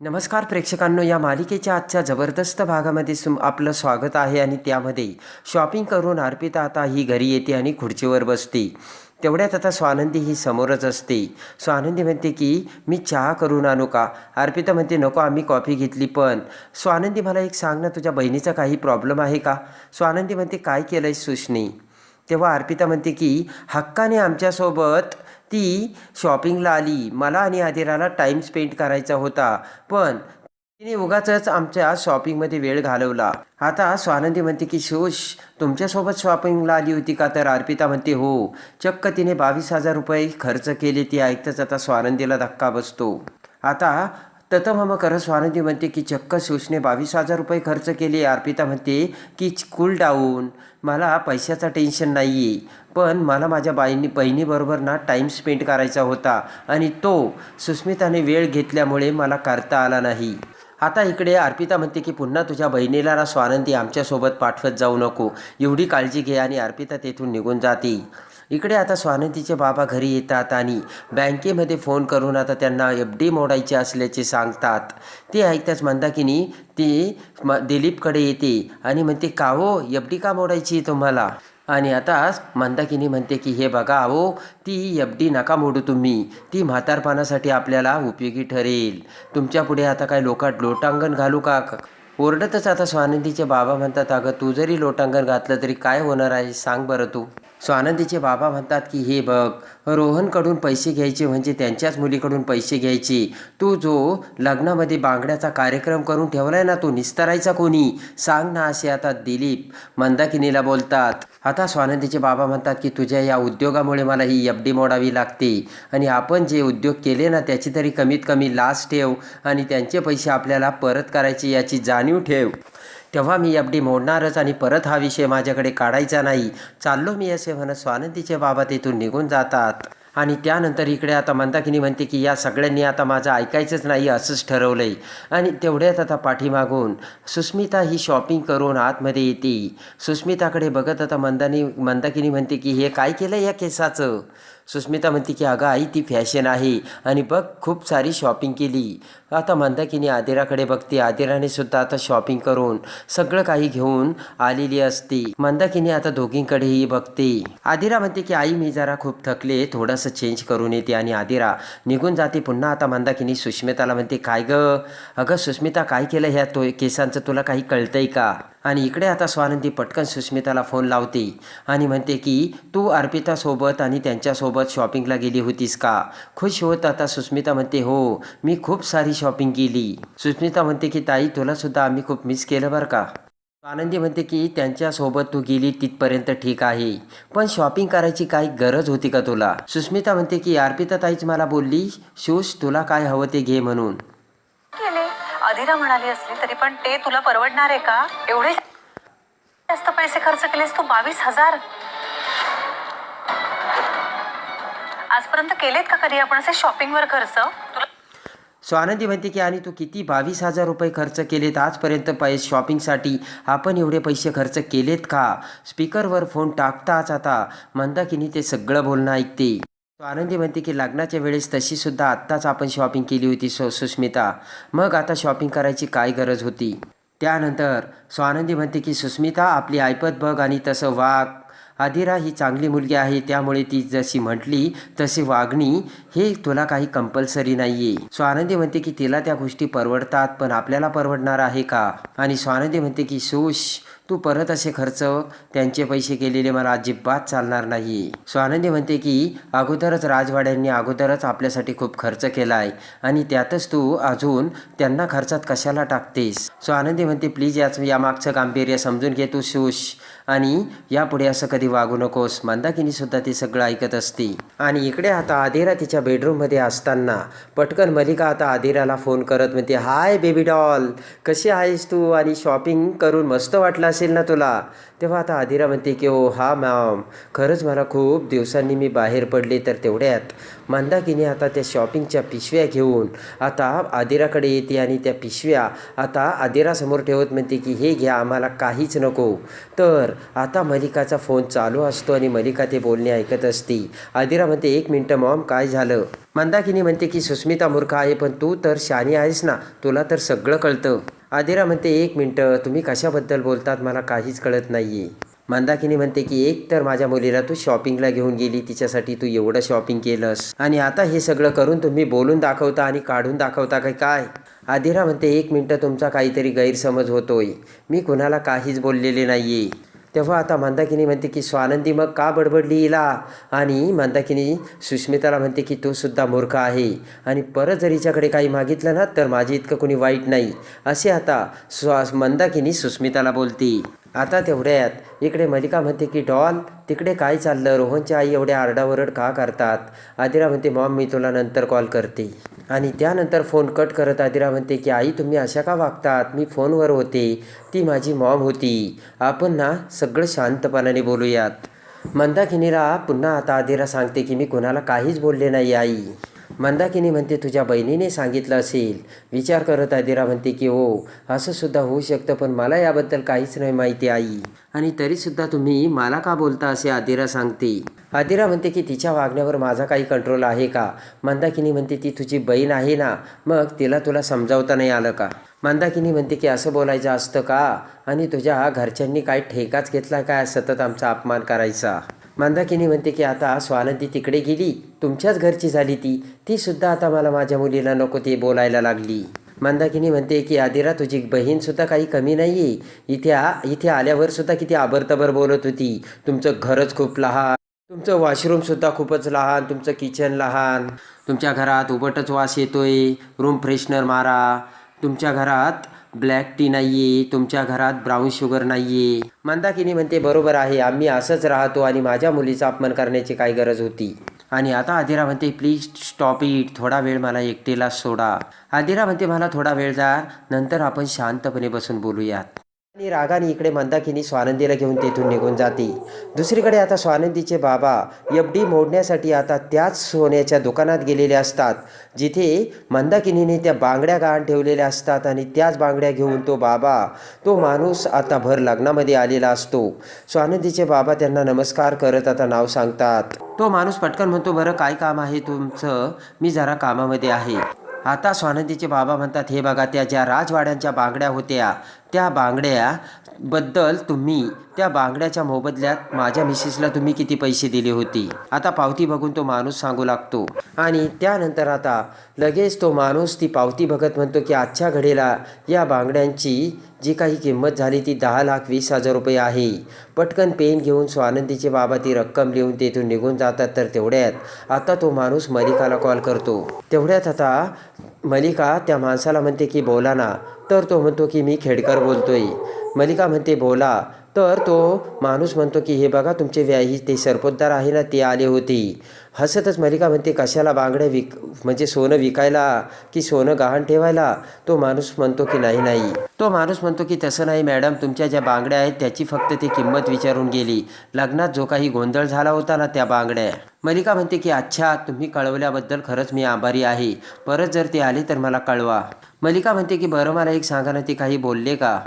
नमस्कार प्रेक्षकांनो, या मालिकेच्या आजच्या जबरदस्त भागामध्ये आपलं स्वागत आहे. आणि त्यामध्ये शॉपिंग करून अर्पिता आता ही घरी येते आणि खुर्चीवर बसते. तेवढ्यात आता स्वानंदी ही समोरच असते. स्वानंदी म्हणते की मी चहा करून आणू का? अर्पिता म्हणते नको, आम्ही कॉफी घेतली. पण स्वानंदी मला एक सांग ना, तुझ्या बहिणीचा काही प्रॉब्लेम आहे का? स्वानंदी म्हणते काय केलं आहे सुशनी? तेव्हा अर्पिता म्हणते की हक्काने आमच्यासोबत ती शॉपिंगला आली. मला आणि आदिराला टाईम स्पेंड करायचा होता, पण तिने उगाचच आमच्या शॉपिंगमध्ये वेळ घालवला. आता स्वानंदी म्हणते की तुमच्यासोबत शॉपिंगला आली होती का? तर अर्पिता म्हणते हो, चक्क तिने 22,000 रुपये खर्च केले. ती ऐकताच आता स्वानंदीला धक्का बसतो. आता ततमम कर स्वानंदी म्हणते की चक्क सुशने 22,000 रुपये खर्च केले. अर्पिता म्हणते की कूल डाऊन, मला पैशाचा टेन्शन नाही आहे, पण मला माझ्या बहिणीबरोबर ना टाईम स्पेंड करायचा होता आणि तो सुस्मिताने वेळ घेतल्यामुळे मला करता आला नाही. आता इकडे अर्पिता म्हणते की पुन्हा तुझ्या बहिणीला ना स्वानंदी आमच्यासोबत पाठवत जाऊ नको, एवढी काळजी घे. आणि अर्पिता तेथून निघून जाते. इकडे आता स्वानंदीचे बाबा घरी येतात आणि बँकेमध्ये फोन करून आता त्यांना FD मोडायचे असल्याचे सांगतात. ते ऐकताच मंदाकिनी ती दिलीपकडे येते आणि म्हणते का हो, FD का मोडायची आहे तुम्हाला? आणि आता मंदाकिनी म्हणते की हे बघा अहो, ती FD नका मोडू तुम्ही, ती म्हातारपणासाठी आपल्याला उपयोगी ठरेल. तुमच्या पुढे आता काय लोटांगण घालू का? ओरडतच आता स्वानंदीचे बाबा म्हणतात अगं, तू जरी लोटांगण घातलं तरी काय होणार आहे सांग बरं तू? स्वानंदीचे बाबा म्हणतात की हे बघ, रोहनकडून पैसे घ्यायचे म्हणजे त्यांच्याच मुलीकडून पैसे घ्यायचे. तू जो लग्नामध्ये बांगड्याचा कार्यक्रम करून ठेवलाय ना, तो निस्तरायचा कोणी सांग ना, असे आता दिलीप मंदाकिनीला बोलतात. आता स्वानंदीचे बाबा म्हणतात की तुझ्या या उद्योगामुळे मला ही FD मोडावी लागते आणि आपण जे उद्योग केले ना त्याची तरी कमीत कमी लाच ठेव आणि त्यांचे पैसे आपल्याला परत करायचे याची जाणीव ठेव. तेव्हा मी FD मोडणारच आणि परत हा विषय माझ्याकडे काढायचा नाही. चाललो मी, असे म्हणत स्वानंदीचे बाबा तिथून निघून जातात. आणि त्यानंतर इकडे आता मंदाकिनी म्हणते की या सगळ्यांनी आता माझं ऐकायचंच नाही असंच ठरवलं आहे. आणि तेवढ्यात आता पाठीमागून सुस्मिता ही शॉपिंग करून आतमध्ये येते. सुस्मिताकडे बघत आता मंदाकिनी म्हणते की हे काय केलं या केसाचं? सुस्मिता म्हणते की अगं आई, ती फॅशन आहे आणि बघ खूप सारी शॉपिंग केली. आता मंदाकिनी आदिराकडे बघते. आदिराने सुद्धा आता शॉपिंग करून सगळं काही घेऊन आलेली असते. मंदाकिनी आता दोघींकडेही बघते. आदिरा म्हणते की आई, मी जरा खूप थकले, थोडंसं चेंज करून येते. आणि आदिरा निघून जाते. पुन्हा आता मंदाकिनी सुष्मिताला म्हणते काय गं, अगं सुष्मिता, काय केलं ह्या केसांचं, तुला काही कळतंय का? आणि इकडे आता स्वानंदी पटकन सुष्मिताला फोन लावते आणि म्हणते की तू अर्पितासोबत आणि त्यांच्यासोबत शॉपिंगला गेली होतीस का? खुश होत आता सुष्मिता म्हणते हो, मी खूप सारी शॉपिंग केली. सुष्मिता म्हणते की ताई, तुला सुद्धा आम्ही खूप मिस केलं बरं का? आनंदी म्हणते की त्यांच्यासोबत तू गेली तिथपर्यंत ठीक आहे, पण शॉपिंग करायची काही गरज होती का तुला? सुष्मिता म्हणते की अर्पिता ताईच मला बोलली तुला काय हवं ते घे म्हणून. केले अधिरा म्हणाली असली तरी पण ते तुला परवडणार आहे का? एवढे जास्त पैसे खर्च केलेस तू? 22,000 आजपर्यंत केलेत का कधी आपण असे शॉपिंगवर खर्च? तुला स्वानंदी म्हणते की आणि तू किती 22,000 रुपये खर्च केलेत आजपर्यंत शॉपिंगसाठी? आपण एवढे पैसे खर्च केलेत का? स्पीकरवर फोन टाकताच आता मंदाकिनी ते सगळं बोलणं ऐकते. स्वानंदी म्हणते की लग्नाच्या वेळेस तशी सुद्धा आत्ताच आपण शॉपिंग केली होती सुस्मिता, मग आता शॉपिंग करायची काय गरज होती? त्यानंतर स्वानंदी म्हणते की सुस्मिता, आपली ऐपत बघ आणि तसं वाग. आदिरा ही चांगली मुलगी आहे, त्यामुळे ती जशी म्हटली तशी वागणी हे तुला काही कंपल्सरी नाही आहे. स्वानंदी म्हणते की तिला त्या गोष्टी परवडतात, पण आपल्याला परवडणार आहे का? आणि स्वानंदी म्हणते की तू परत असे खर्च त्यांचे पैसे केलेले मला अजिबात चालणार नाही. स्वानंदी म्हणते की अगोदरच राजवाड्यांनी अगोदरच आपल्यासाठी खूप खर्च केला आहे आणि त्यातच तू अजून त्यांना खर्चात कशाला टाकतेस? स्वानंदी म्हणते प्लीज या मागचं गांभीर्य समजून घे तू आणि यापुढे असं कधी वागू नकोस. मंदाकिनी सुद्धा ते सगळं ऐकत असते. आणि इकडे आता आदिरा तिच्या बेडरूममध्ये असताना पटकन मलिका आता आदिराला फोन करत म्हणते हाय बेबी डॉल, कशी आहेस तू? आणि शॉपिंग करून मस्त वाटलं असेल ना तुला. तेव्हा आता आदिरा म्हणते की ओ हा मॅम, खरंच मला खूप दिवसांनी मी बाहेर पडले. तर तेवढ्यात मंदाकिनी आता त्या शॉपिंगच्या पिशव्या घेऊन आता आदिराकडे येते आणि त्या पिशव्या आता आदिरासमोर ठेवत म्हणते की हे घ्या, आम्हाला काहीच नको. तर आता मलिकाचा फोन चालू असतो आणि मलिका ते बोलणे ऐकत असते. आदिरा म्हणते 1 मिनटं मॉम, काय झालं? मंदाकिनी म्हणते की सुस्मिता मूर्ख आहे, पण तू तर शहाणी आहेस ना, तुला तर सगळं कळतं. आदिरा म्हणते 1 मिनटं, तुम्ही कशाबद्दल बोलतात मला काहीच कळत नाही आहे. मंदाकिनी म्हणते की एक तर माझ्या मुलीला तू शॉपिंगला घेऊन गेली, तिच्यासाठी तू एवढं शॉपिंग केलंस आणि आता हे सगळं करून तुम्ही बोलून दाखवता आणि काढून दाखवता काय? आदिरा म्हणते 1 मिनटं, तुमचा काहीतरी गैरसमज होतोय, मी कुणाला काहीच बोललेले नाही आहे. तेव्हा आता मंदाकिनी म्हणते की स्वानंदी मग का बडबडली हिला? आणि मंदाकिनी सुष्मिताला म्हणते की तू सुद्धा मूर्ख आहे आणि परत जर हिच्याकडे काही मागितलं ना तर माझी इतकं कोणी वाईट नाही, असे आता मंदाकिनी सुष्मिताला बोलते. आता तेवढ्यात इकडे मलिका म्हणते की डॉल, तिकडे काय चाललं? रोहनची आई एवढ्या आरडाओरड का करतात? आदिरा म्हणते मॉम, मी तुला नंतर कॉल करते. आणि त्यानंतर फोन कट करत आदिरा म्हणते की आई तुम्ही अशा का वागतात? मी फोनवर होते, ती माझी मॉम होती, आपण ना सगळं शांतपणाने बोलूयात. मंदाकिनीला पुन्हा आता आदिरा सांगते की मी कुणाला काहीच बोलले नाही आई. मंदाकिनी म्हणते तुझ्या बहिणीने सांगितलं असेल. विचार करत आदिरा म्हणते की हो, असं सुद्धा होऊ शकतं, पण मला याबद्दल काहीच नाही माहिती आई, आणि तरीसुद्धा तुम्ही मला का बोलता असे आदिरा सांगते. आदिरा म्हणते की तिच्या वागण्यावर माझा काही कंट्रोल आहे का? मंदाकिनी म्हणते ती तुझी बहीण आहे ना, मग तिला तुला समजावता नाही आलं का? मंदाकिनी म्हणते की असं बोलायचं असतं का? आणि तुझ्या घरच्यांनी काय ठेकाच घेतला काय सतत आमचा अपमान करायचा? मंदाकिनी म्हणते की आता स्वानंदी तिकडे गेली, तुमच्याच घरची झाली ती सुद्धा आता मला माझ्या मुलीला नको ते बोलायला लागली. मंदाकिनी म्हणते की आदिरा तुझी बहीणसुद्धा काही कमी नाही आहे, इथे आल्यावर सुद्धा किती आबरतबर बोलत होती. तुमचं घरच खूप लहान, तुमचं वॉशरूमसुद्धा खूपच लहान, तुमचं किचन लहान, तुमच्या घरात उबटच वास येतोय, रूम फ्रेशनर मारा, तुमच्या घरात ब्लॅक टी नाही आहे, तुमच्या घरात ब्राऊन शुगर नाही आहे. मंदाकिनी म्हणते बरोबर आहे, आम्ही असंच राहतो आणि माझ्या मुलीचा अपमान करण्याची काय गरज होती? आणि आता आदिरा म्हणते प्लीज स्टॉप इट, थोडा वेळ मला एकटीला सोडा. आदिरा म्हणते मला थोडा वेळ जा, नंतर आपण शांतपणे बसून बोलूयात. आणि रागाने इकडे मंदाकिनी स्वानंदीला घेऊन तेथून निघून जाते. दुसरीकडे आता स्वानंदीचे बाबा एफडी मोडण्यासाठी आता त्याच सोन्याच्या दुकानात गेलेले असतात, जिथे मंदाकिनीने त्या बांगड्या गहाण ठेवलेल्या असतात. आणि त्याच बांगड्या घेऊन तो माणूस आता भर लग्नामध्ये आलेला असतो. स्वानंदीचे बाबा त्यांना नमस्कार करत आता नाव सांगतात. तो माणूस पटकन म्हणतो बरं काय काम आहे तुमचं? मी जरा कामामध्ये आहे. आता स्वानंदीचे बाबा म्हणतात हे बघा, त्या ज्या राजवाड्यांच्या बांगड्या होत्या त्या बांगड्याबद्दल तुम्ही त्या बांगड्याच्या मोबदल्यात माझ्या मिसेसला तुम्ही किती पैसे दिले होते? आता पावती बघून तो माणूस सांगू लागतो. आणि त्यानंतर आता लगेच तो माणूस ती पावती बघत म्हणतो की आजच्या घडीला या बांगड्यांची जी काही किंमत झाली ती 10,20,000 रुपये आहे. पटकन पेन घेऊन स्वानंदीचे बाबा ती रक्कम लिहून तेथून निघून जातात. तर तेवढ्यात आता तो माणूस मलिकाला कॉल करतो. तेवढ्यात आता मलिका त्या माणसाला म्हणते की बोला ना. तर तो म्हणतो की मी खेडकर बोलतोय. मलिका म्हणते बोला. तर तो माणूस म्हणतो की हे बघा तुमचे व्याही ते सरपोतदार आहे ना, ते आले होते. हसतच मलिका म्हणते कशाला बांगड्या म्हणजे सोनं विकायला की सोनं गहाण ठेवायला? तो माणूस म्हणतो की नाही. तो माणूस म्हणतो की तसं नाही मॅडम, तुमच्या ज्या बांगड्या आहेत त्याची फक्त ती किंमत विचारून गेली. लग्नात जो काही गोंधळ झाला होता ना त्या बांगड्या. मलिका म्हणते की अच्छा, तुम्ही कळवल्याबद्दल खरंच मी आभारी आहे. परत जर ते आले तर मला कळवा. मलिका म्हणते की बरं मला एक सांगा ना, ते काही बोलले का?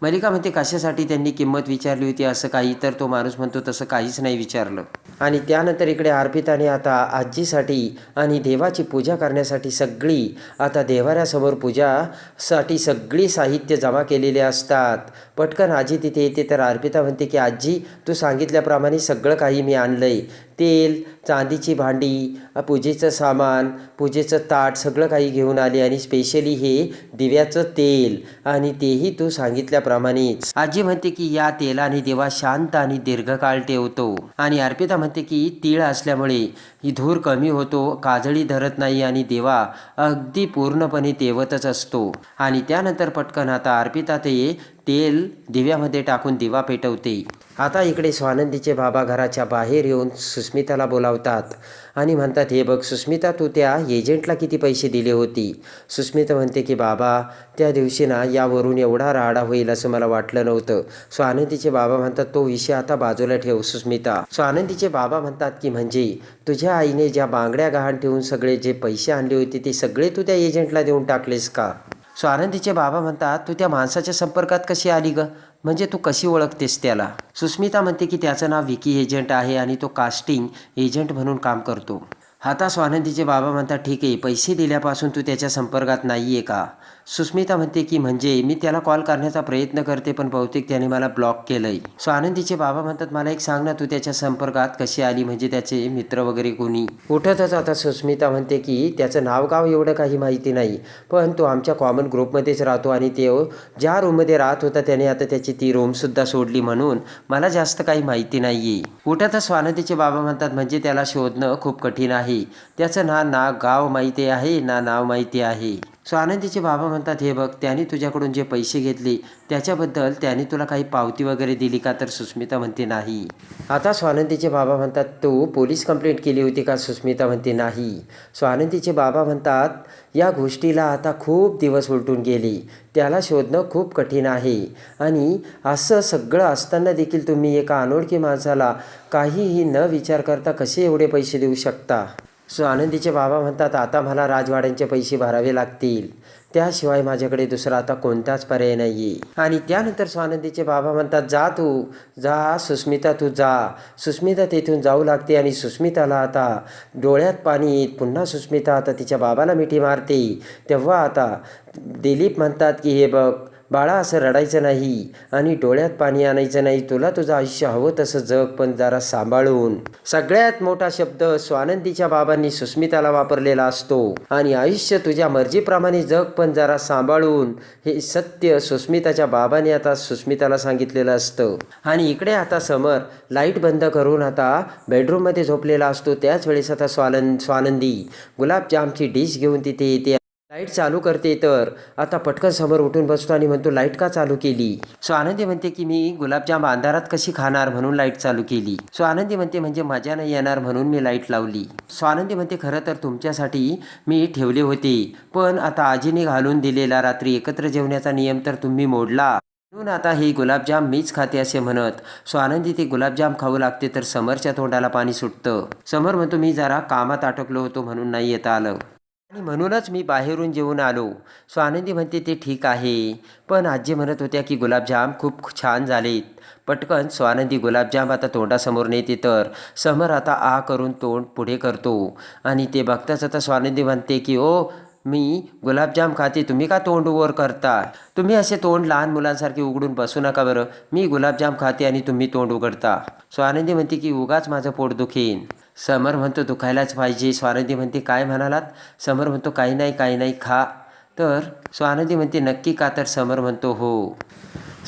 मलिका म्हणते कशासाठी त्यांनी किंमत विचारली होती असं काही? तर तो माणूस म्हणतो तसं काहीच नाही विचारलं. आणि त्यानंतर इकडे अर्पिताने आता आजीसाठी आणि देवाची पूजा करण्यासाठी सगळी आता देवाऱ्यासमोर पूजासाठी सगळी साहित्य जमा केलेले असतात. पटकन आजी तिथे येते. तर अर्पिता म्हणते की आजी तू सांगितल्याप्रमाणे सगळं काही मी आणलंय. तेल, चांदीची भांडी, पूजेचं सामान, पूजेचं ताट सगळं काही घेऊन आले आणि स्पेशली हे दिव्याचं तेल, आणि तेही तू सांगितल्याप्रमाणेच. आजी म्हणते की या तेलाने देवा शांत आणि दीर्घकाळ ठेवतो. आणि अर्पिता म्हणते की तीळ असल्यामुळे ही धूर कमी होतो, काजळी धरत नाही आणि देवा अगदी पूर्णपणे तेवतच असतो. आणि त्यानंतर पटकन आता अर्पिता ते तेल दिव्यामध्ये टाकून दिवा पेटवते. आता इकडे स्वानंदीचे बाबा घराच्या बाहेर येऊन सुस्मिताला बोलावतात आणि म्हणतात, हे बघ सुस्मिता, तू त्या एजंटला किती पैसे दिले होती? सुस्मिता म्हणते की बाबा, त्या दिवशी ना यावरून एवढा राडा होईल असं मला वाटलं नव्हतं. स्वानंदीचे बाबा म्हणतात, तो विषय आता बाजूला ठेव सुस्मिता. स्वानंदीचे बाबा म्हणतात की म्हणजे तुझ्या आईने ज्या बांगड्या गहाण ठेवून सगळे जे पैसे आणले होते ते सगळे तू त्या एजंटला देऊन टाकलेस का? स्वानंदीचे बाबा म्हणतात, तू त्या माणसाच्या संपर्कात कशी आली ग? म्हणजे तू कशी ओळखतेस त्याला? सुस्मिता म्हणते की त्याचं नाव विकी एजंट आहे आणि तो कास्टिंग एजंट म्हणून काम करतो. आता स्वानंदीचे बाबा म्हणतात, ठीक आहे, पैसे दिल्यापासून तू त्याच्या संपर्कात नाही आहे का? सुस्मिता म्हणते की म्हणजे मी त्याला कॉल करण्याचा प्रयत्न करते पण बहुतेक त्याने मला ब्लॉक केलं आहे. स्वानंदीचे बाबा म्हणतात, मला एक सांग ना, तू त्याच्या संपर्कात कशी आली? म्हणजे त्याचे मित्र वगैरे कोणी? उठतच आता सुस्मिता म्हणते की त्याचं नाव गाव एवढं काही माहिती नाही, पण तो आमच्या कॉमन ग्रुपमध्येच राहतो आणि ते ज्या रूममध्ये राहत होता त्याने आता त्याची ती रूमसुद्धा सोडली, म्हणून मला जास्त काही माहिती नाही आहे. उठतच स्वानंदीचे बाबा म्हणतात, म्हणजे त्याला शोधणं खूप कठीण आहे. त्याचं ना गाव माहिती आहे ना नाव माहिती आहे. स्वानंदीचे बाबा म्हणतात, हे बघ, त्याने तुझ्याकडून जे पैसे घेतले त्याच्याबद्दल त्याने तुला काही पावती वगैरे दिली का? तर सुस्मिता म्हणते नाही. आता स्वानंदीचे बाबा म्हणतात, तू पोलीस कंप्लेंट केली होती का? सुस्मिता म्हणते नाही. स्वानंदीचे बाबा म्हणतात, या गोष्टीला आता खूप दिवस उलटून गेले, त्याला शोधणं खूप कठीण आहे आणि असं सगळं असताना देखील तुम्ही एका अनोळखी माणसाला काहीही न विचार करता कसे एवढे पैसे देऊ शकता? स्वानंदीचे बाबा म्हणतात, आता मला राजवाड्यांचे पैसे भरावे लागतील, त्याशिवाय माझ्याकडे दुसरा आता कोणताच पर्याय नाही आहे. आणि त्यानंतर स्वानंदीचे बाबा म्हणतात, जा सुस्मिता, तू जा. सुस्मिता तेथून जाऊ लागते आणि सुस्मिताला आता डोळ्यात पाणी येत. पुन्हा सुस्मिता आता तिच्या बाबाला मिठी मारते. तेव्हा आता दिलीप म्हणतात की हे बघ बाळा, असं रडायचं नाही आणि डोळ्यात पाणी आणायचं नाही, तुला तुझं आयुष्य हवं तसं जग, पण जरा सांभाळून. सगळ्यात मोठा शब्द स्वानंदीच्या बाबांनी सुस्मिताला वापरलेला असतो आणि आयुष्य तुझ्या मर्जीप्रमाणे जग पण जरा सांभाळून, हे सत्य सुस्मिताच्या बाबांनी आता सुस्मिताला सांगितलेलं असतं. आणि इकडे आता समर लाईट बंद करून आता बेडरूममध्ये झोपलेला असतो. त्याच वेळेस आता स्वानंदी गुलाबजामची डिश घेऊन तिथे येते. लाईट चालू करते तर आता पटकन समोर उठून बसतो आणि म्हणतो, लाईट का चालू केली? स्वानंदी म्हणते की मी गुलाबजाम अंधारात कशी खाणार म्हणून लाईट चालू केली. स्वानंदी म्हणते म्हणजे मजा नाही येणार म्हणून मी लाईट लावली. स्वानंदी म्हणते खरं तर तुमच्यासाठी मी ठेवले होते, पण आता आजीने घालून दिलेला रात्री एकत्र जेवण्याचा नियम तर तुम्ही मोडला, म्हणून आता हे गुलाबजाम मीच खाते असे म्हणत स्वानंदी ते गुलाबजाम खाऊ लागते तर समरच्या तोंडाला पाणी सुटतं. समर म्हणतो, मी जरा कामात अटकलो होतो म्हणून नाही येता आलं आणि म्हणूनच मी बाहेरून जेवून आलो. स्वानंदी म्हणते ते ठीक आहे, पण आजी म्हणत होत्या की गुलाबजाम खूप छान झालेत. पटकन स्वानंदी गुलाबजाम आता तोंडासमोर नेते तर समर आता आ करून तोंड पुढे करतो आणि ते बघताच आता स्वानंदी म्हणते की ओ, मी गुलाबजाम खाते, तुम्ही का तोंड वर करता? तुम्ही असे तोंड लहान मुलांसारखे उघडून बसू नका बरं. मी गुलाबजाम खाते आणि तुम्ही तोंड उघडता. स्वानंदी म्हणते की उगाच माझं पोट दुखेन. समर म्हणतो दुखायलाच पाहिजे. स्वानंदी म्हणते काय म्हणालात? समर म्हणतो काही नाही खा. तर स्वानंदी म्हणते नक्की का? तर समर म्हणतो हो.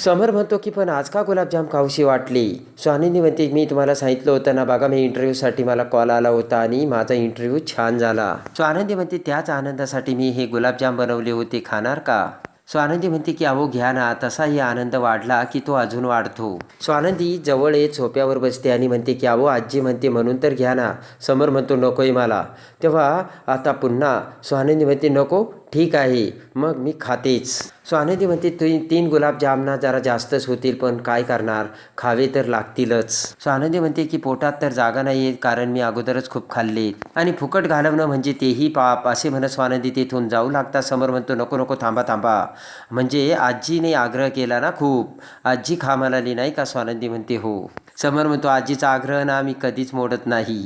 समर म्हणतो की पण आज का गुलाबजाम खाऊशी वाटली? स्वानंदी म्हणते मी तुम्हाला सांगितलं होतं ना बघा, मी इंटरव्ह्यूसाठी मला कॉल आला होता आणि माझा इंटरव्ह्यू छान झाला. स्वानंदी म्हणते त्याच आनंदासाठी मी हे गुलाबजाम बनवले होते, खाणार का? स्वानंदी म्हणते की अहो घ्या ना. तसाही आनंद वाढला की तो अजून वाढतो. स्वानंदी जवळ येत सोप्यावर बसते आणि म्हणते की अहो आजी म्हणते म्हणून तर घ्या ना. समर म्हणतो नकोय मला. तेव्हा आता पुन्हा स्वानंदी म्हणते नको, ठीक आहे मग मी खातेच. स्वानंदी म्हणते 3 गुलाबजामना जरा जास्तच होतील, पण काय करणार, खावे तर लागतीलच. स्वानंदी म्हणते की पोटात तर जागा नाही आहे कारण मी अगोदरच खूप खाल्लेत आणि फुकट घालवणं म्हणजे तेही पाप असे म्हणत स्वानंदी तेथून जाऊ लागता. समर म्हणतो नको थांबा, म्हणजे आजीने आग्रह केला ना खूप, आजी खा म्हणाली नाही का? स्वानंदी म्हणते हो. समर म्हणतो आजीचा आग्रह ना मी कधीच मोडत नाही.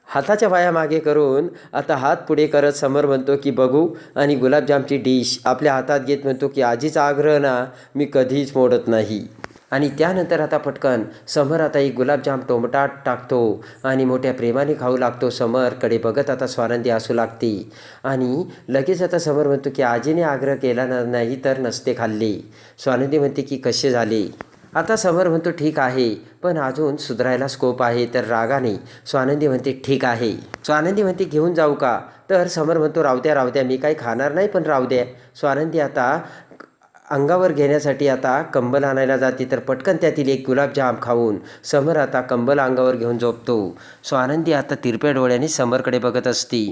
हाताच्या पाया मागे करून आता हात पुढे करत समर म्हणतो की बघू आणि गुलाबजामची डिश आपल्या हातात घेत म्हणतो की आजीचा आग्रह ना मी कधीच मोडत नाही. आणि त्यानंतर आता पटकन समर आता एक गुलाबजाम टोमटात टाकतो आणि मोठ्या प्रेमाने खाऊ लागतो. समरकडे बघत आता स्वानंदी हसू लागते आणि लगेच आता समर म्हणतो की आजीने आग्रह केला नाही तर नसते खाल्ले. स्वानंदी म्हणते की कसे झाले? आता समर म्हणतो ठीक आहे, पण अजून सुधारायला स्कोप आहे. तर रागाने स्वानंदी म्हणते ठीक आहे. स्वानंदी म्हणते घेऊन जाऊ का? तर समर म्हणतो राहू द्या मी काही खाणार नाही, पण राहू द्या. स्वानंदी आता अंगावर घेण्यासाठी आता कंबल आणायला जाते तर पटकन त्यातील एक गुलाबजाम खाऊन समर आता कंबल अंगावर घेऊन झोपतो. स्वानंदी आता तिरप्या डोळ्याने समरकडे बघत असते.